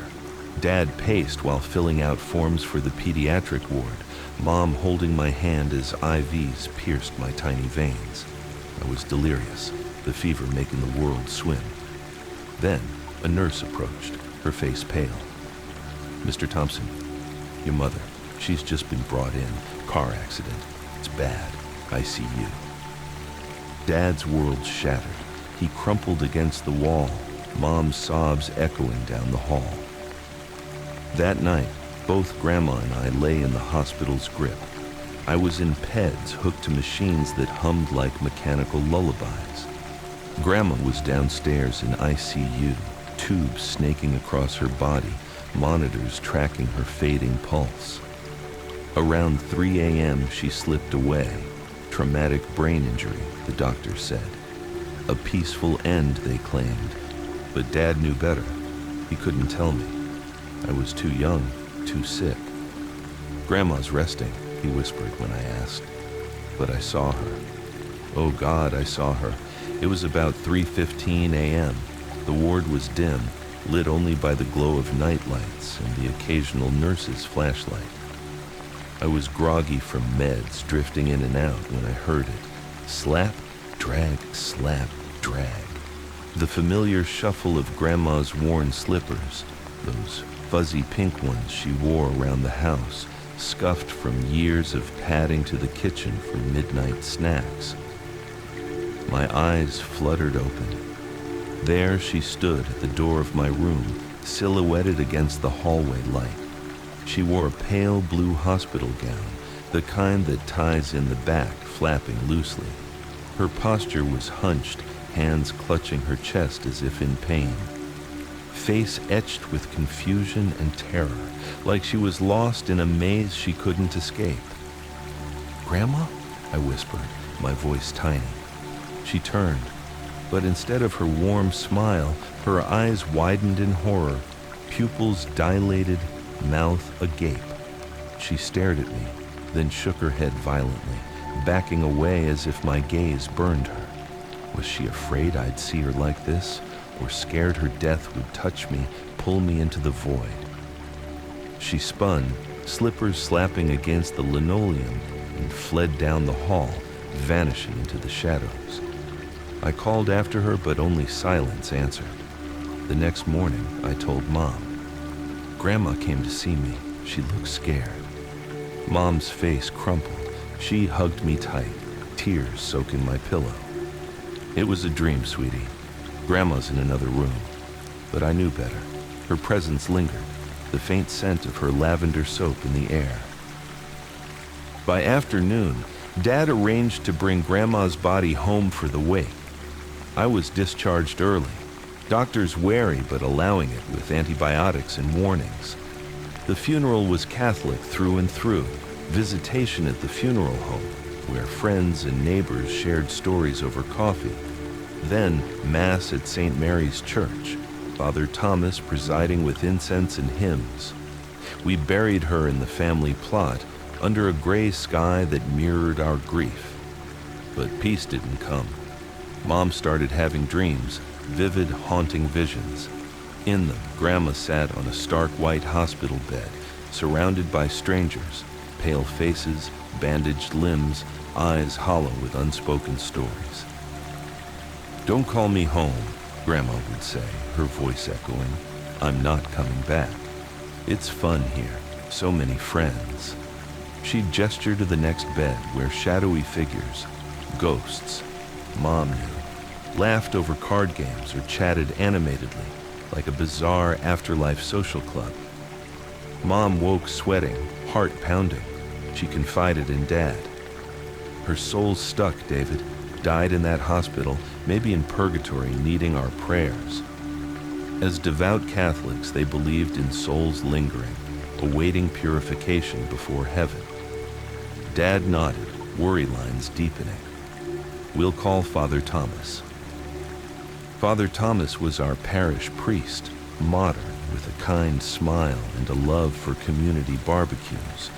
Dad paced while filling out forms for the pediatric ward, Mom holding my hand as IVs pierced my tiny veins. I was delirious, the fever making the world swim. Then, a nurse approached, her face pale. "Mr. Thompson, your mother, she's just been brought in. Car accident. It's bad. ICU." Dad's world shattered. He crumpled against the wall, Mom's sobs echoing down the hall. That night, both Grandma and I lay in the hospital's grip. I was in PEDs hooked to machines that hummed like mechanical lullabies. Grandma was downstairs in ICU, tubes snaking across her body, monitors tracking her fading pulse. Around 3 a.m., she slipped away. Traumatic brain injury, the doctor said. A peaceful end, they claimed. But Dad knew better. He couldn't tell me. I was too young, too sick. "Grandma's resting," he whispered when I asked. But I saw her. Oh God, I saw her. It was about 3:15 a.m. The ward was dim, lit only by the glow of night lights and the occasional nurse's flashlight. I was groggy from meds, drifting in and out when I heard it. Slap, drag, slap, drag. The familiar shuffle of Grandma's worn slippers, those fuzzy pink ones she wore around the house, scuffed from years of padding to the kitchen for midnight snacks. My eyes fluttered open. There she stood at the door of my room, silhouetted against the hallway light. She wore a pale blue hospital gown, the kind that ties in the back, flapping loosely. Her posture was hunched, hands clutching her chest as if in pain. Face etched with confusion and terror, like she was lost in a maze she couldn't escape. "Grandma?" I whispered, my voice tiny. She turned, but instead of her warm smile, her eyes widened in horror, pupils dilated, mouth agape. She stared at me, then shook her head violently, backing away as if my gaze burned her. Was she afraid I'd see her like this, or scared her death would touch me, pull me into the void? She spun, slippers slapping against the linoleum, and fled down the hall, vanishing into the shadows. I called after her, but only silence answered. The next morning, I told Mom. Grandma came to see me. She looked scared. Mom's face crumpled. She hugged me tight, tears soaking my pillow. It was a dream, sweetie. Grandma's in another room. But I knew better. Her presence lingered, the faint scent of her lavender soap in the air. By afternoon, Dad arranged to bring Grandma's body home for the wake. I was discharged early, doctors wary but allowing it with antibiotics and warnings. The funeral was Catholic through and through, visitation at the funeral home, where friends and neighbors shared stories over coffee. Then Mass at St. Mary's Church, Father Thomas presiding with incense and hymns. We buried her in the family plot, under a gray sky that mirrored our grief. But peace didn't come. Mom started having dreams, vivid, haunting visions. In them, Grandma sat on a stark white hospital bed, surrounded by strangers, pale faces, bandaged limbs, eyes hollow with unspoken stories. "Don't call me home," Grandma would say, her voice echoing. "I'm not coming back. It's fun here, so many friends." She'd gesture to the next bed where shadowy figures, ghosts, Mom knew, laughed over card games or chatted animatedly, like a bizarre afterlife social club. Mom woke sweating, heart pounding. She confided in Dad. "Her soul's stuck, David. Died in that hospital, maybe in purgatory, needing our prayers." As devout Catholics, they believed in souls lingering, awaiting purification before heaven. Dad nodded, worry lines deepening. We'll call Father Thomas. Father Thomas was our parish priest, modern, with a kind smile and a love for community barbecues,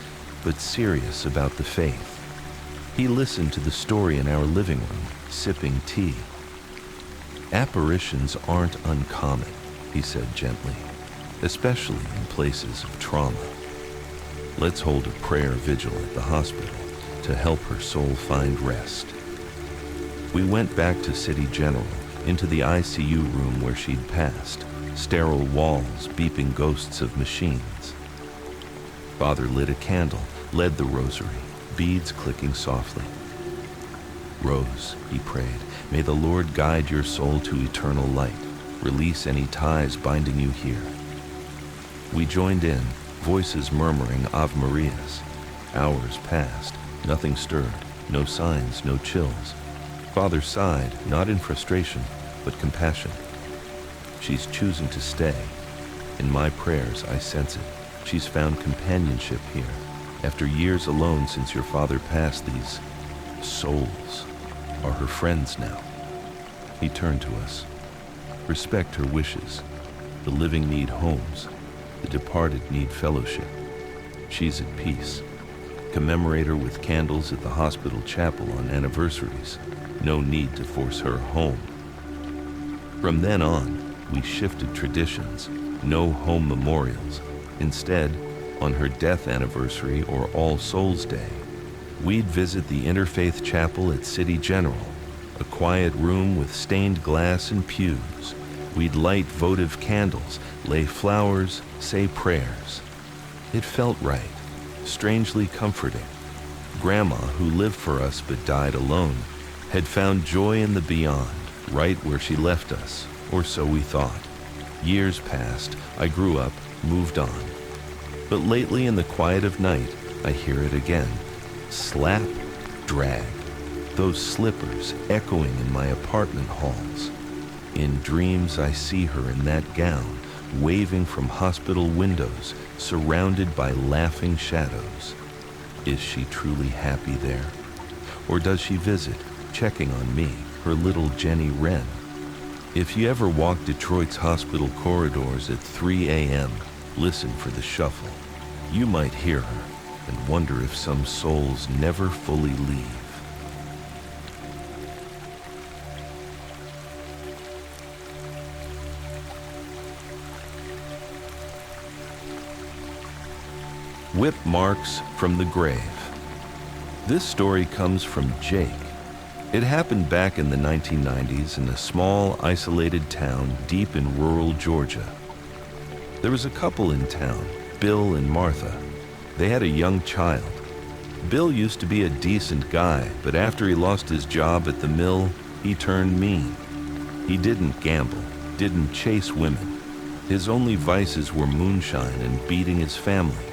but serious about the faith. He listened to the story in our living room, sipping tea. Apparitions aren't uncommon, he said gently, especially in places of trauma. Let's hold a prayer vigil at the hospital to help her soul find rest. We went back to City General, into the ICU room where she'd passed, sterile walls beeping ghosts of machines. Father lit a candle, led the rosary, beads clicking softly. Rose, he prayed, may the Lord guide your soul to eternal light. Release any ties binding you here. We joined in, voices murmuring Ave Marias. Hours passed, nothing stirred, no signs, no chills. Father sighed, not in frustration, but compassion. She's choosing to stay. In my prayers, I sense it. She's found companionship here. After years alone since your father passed, these souls are her friends now. He turned to us. Respect her wishes. The living need homes. The departed need fellowship. She's at peace. Commemorate her with candles at the hospital chapel on anniversaries. No need to force her home. From then on, we shifted traditions. No home memorials. Instead, on her death anniversary or All Souls Day, we'd visit the Interfaith Chapel at City General, a quiet room with stained glass and pews. We'd light votive candles, lay flowers, say prayers. It felt right, strangely comforting. Grandma, who lived for us but died alone, had found joy in the beyond, right where she left us, or so we thought. Years passed, I grew up, moved on. But lately in the quiet of night, I hear it again. Slap, drag. Those slippers echoing in my apartment halls. In dreams I see her in that gown, waving from hospital windows, surrounded by laughing shadows. Is she truly happy there? Or does she visit, checking on me, her little Jenny Wren? If you ever walk Detroit's hospital corridors at 3 a.m., listen for the shuffle. You might hear her and wonder if some souls never fully leave. Whip marks from the grave. This story comes from Jake. It happened back in the 1990s in a small, isolated town deep in rural Georgia. There was a couple in town, Bill and Martha. They had a young child. Bill used to be a decent guy, but after he lost his job at the mill, he turned mean. He didn't gamble, didn't chase women. His only vices were moonshine and beating his family.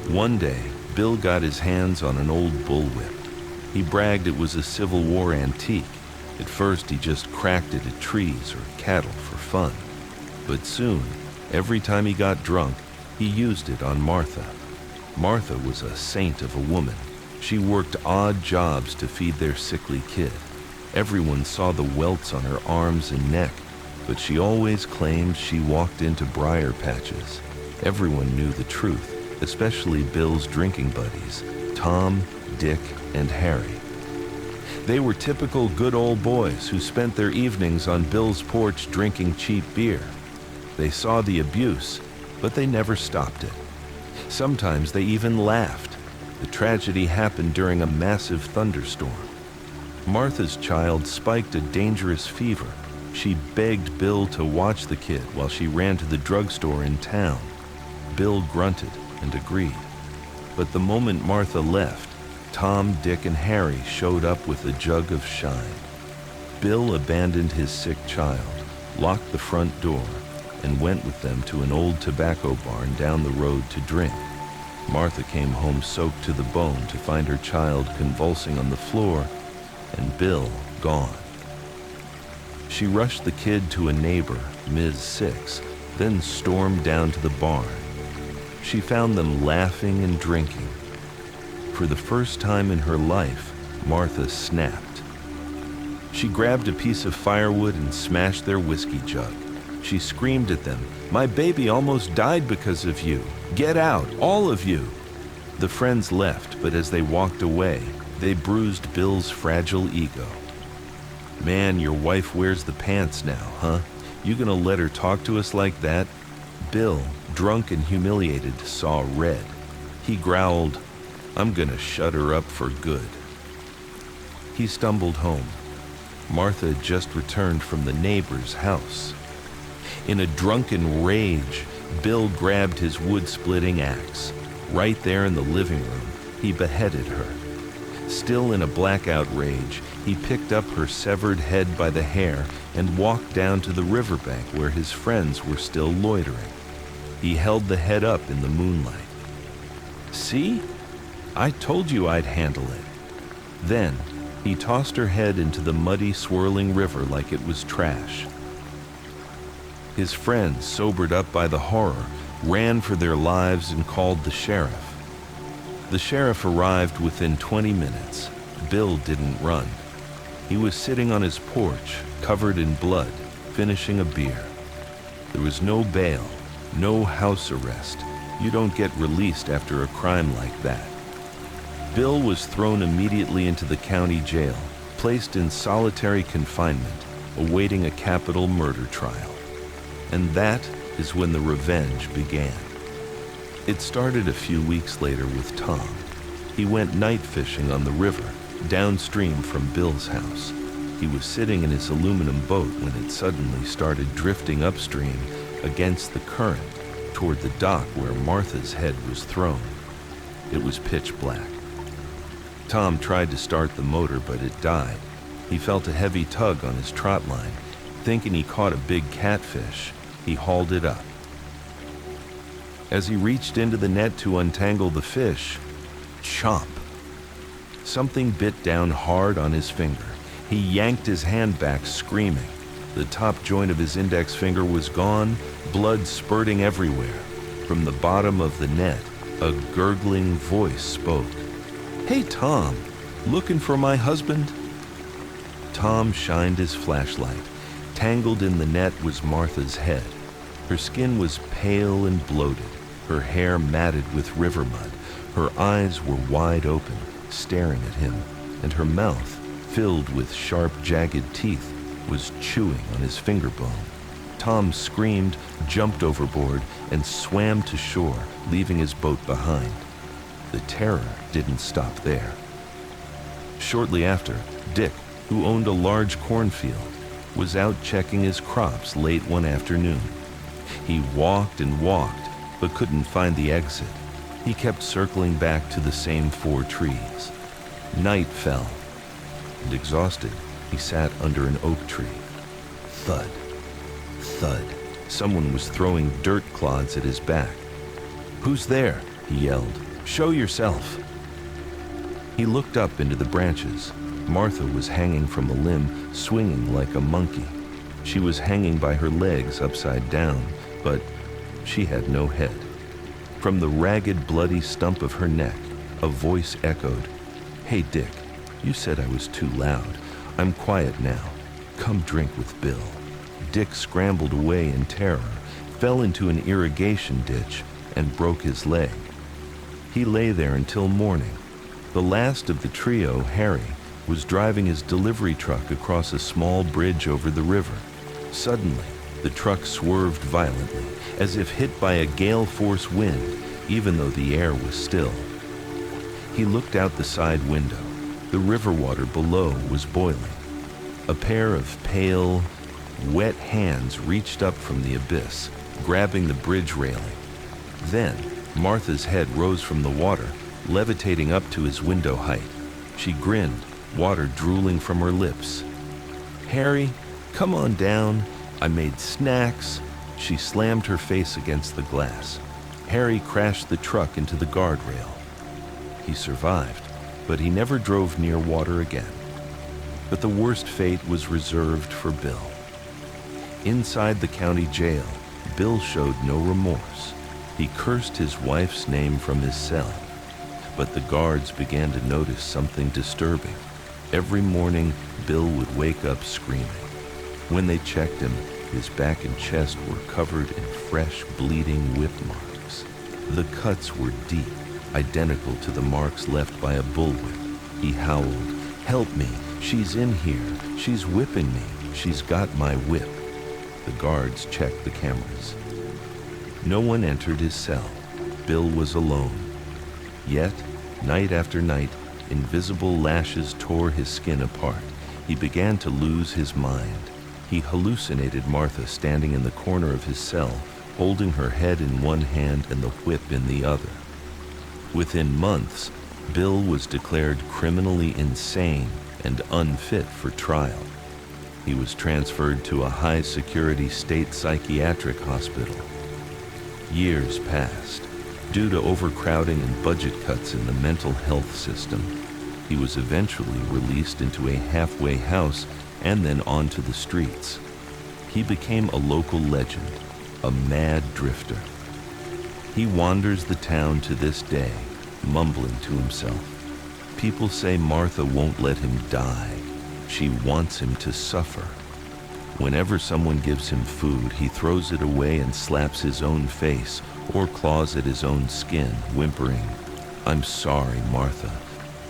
One day, Bill got his hands on an old bullwhip. He bragged it was a Civil War antique. At first, he just cracked it at trees or cattle for fun. But soon, every time he got drunk, he used it on Martha. Martha was a saint of a woman. She worked odd jobs to feed their sickly kid. Everyone saw the welts on her arms and neck, but she always claimed she walked into briar patches. Everyone knew the truth, especially Bill's drinking buddies, Tom, Dick, and Harry. They were typical good old boys who spent their evenings on Bill's porch drinking cheap beer. They saw the abuse, but they never stopped it. Sometimes they even laughed. The tragedy happened during a massive thunderstorm. Martha's child spiked a dangerous fever. She begged Bill to watch the kid while she ran to the drugstore in town. Bill grunted and agreed. But the moment Martha left, Tom, Dick, and Harry showed up with a jug of shine. Bill abandoned his sick child, locked the front door, and went with them to an old tobacco barn down the road to drink. Martha came home soaked to the bone to find her child convulsing on the floor and Bill gone. She rushed the kid to a neighbor, Ms. Six, then stormed down to the barn. She found them laughing and drinking. For the first time in her life, Martha snapped. She grabbed a piece of firewood and smashed their whiskey jug. She screamed at them, "My baby almost died because of you. Get out, all of you." The friends left, but as they walked away, they bruised Bill's fragile ego. "Man, your wife wears the pants now, huh? You gonna let her talk to us like that?" Bill, drunk and humiliated, saw red. He growled, "I'm gonna shut her up for good." He stumbled home. Martha had just returned from the neighbor's house. In a drunken rage, Bill grabbed his wood-splitting axe. Right there in the living room, he beheaded her. Still in a blackout rage, he picked up her severed head by the hair and walked down to the riverbank where his friends were still loitering. He held the head up in the moonlight. "See? I told you I'd handle it." Then, he tossed her head into the muddy, swirling river like it was trash. His friends, sobered up by the horror, ran for their lives and called the sheriff. The sheriff arrived within 20 minutes. Bill didn't run. He was sitting on his porch, covered in blood, finishing a beer. There was no bail, no house arrest. You don't get released after a crime like that. Bill was thrown immediately into the county jail, placed in solitary confinement, awaiting a capital murder trial. And that is when the revenge began. It started a few weeks later with Tom. He went night fishing on the river, downstream from Bill's house. He was sitting in his aluminum boat when it suddenly started drifting upstream against the current toward the dock where Martha's head was thrown. It was pitch black. Tom tried to start the motor, but it died. He felt a heavy tug on his trot line. Thinking he caught a big catfish, he hauled it up. As he reached into the net to untangle the fish, chomp! Something bit down hard on his finger. He yanked his hand back, screaming. The top joint of his index finger was gone, blood spurting everywhere. From the bottom of the net, a gurgling voice spoke. "Hey, Tom, looking for my husband?" Tom shined his flashlight. Tangled in the net was Martha's head. Her skin was pale and bloated, her hair matted with river mud. Her eyes were wide open, staring at him, and her mouth, filled with sharp, jagged teeth, was chewing on his finger bone. Tom screamed, jumped overboard, and swam to shore, leaving his boat behind. The terror didn't stop there. Shortly after, Dick, who owned a large cornfield, was out checking his crops late one afternoon. He walked and walked, but couldn't find the exit. He kept circling back to the same 4 trees. Night fell, and exhausted, he sat under an oak tree. Thud, thud. Someone was throwing dirt clods at his back. "Who's there?" he yelled. "Show yourself." He looked up into the branches. Martha was hanging from a limb, swinging like a monkey. She was hanging by her legs upside down, but she had no head. From the ragged, bloody stump of her neck, a voice echoed, "Hey, Dick, you said I was too loud. I'm quiet now. Come drink with Bill." Dick scrambled away in terror, fell into an irrigation ditch, and broke his leg. He lay there until morning. The last of the trio, Harry, was driving his delivery truck across a small bridge over the river. Suddenly, the truck swerved violently, as if hit by a gale-force wind, even though the air was still. He looked out the side window. The river water below was boiling. A pair of pale, wet hands reached up from the abyss, grabbing the bridge railing. Then, Martha's head rose from the water, levitating up to his window height. She grinned, water drooling from her lips. "Harry, come on down. I made snacks." She slammed her face against the glass. Harry crashed the truck into the guardrail. He survived, but he never drove near water again. But the worst fate was reserved for Bill. Inside the county jail, Bill showed no remorse. He cursed his wife's name from his cell. But the guards began to notice something disturbing. Every morning, Bill would wake up screaming. When they checked him, his back and chest were covered in fresh, bleeding whip marks. The cuts were deep, identical to the marks left by a bullwhip. He howled, "Help me! She's in here! She's whipping me! She's got my whip!" The guards checked the cameras. No one entered his cell. Bill was alone. Yet, night after night, invisible lashes tore his skin apart. He began to lose his mind. He hallucinated Martha standing in the corner of his cell, holding her head in one hand and the whip in the other. Within months, Bill was declared criminally insane and unfit for trial. He was transferred to a high-security state psychiatric hospital. Years passed. Due to overcrowding and budget cuts in the mental health system, he was eventually released into a halfway house and then onto the streets. He became a local legend, a mad drifter. He wanders the town to this day, mumbling to himself. People say Martha won't let him die. She wants him to suffer. Whenever someone gives him food, he throws it away and slaps his own face or claws at his own skin, whimpering, "I'm sorry, Martha,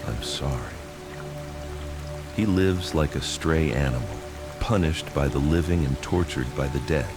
I'm sorry." He lives like a stray animal, punished by the living and tortured by the dead.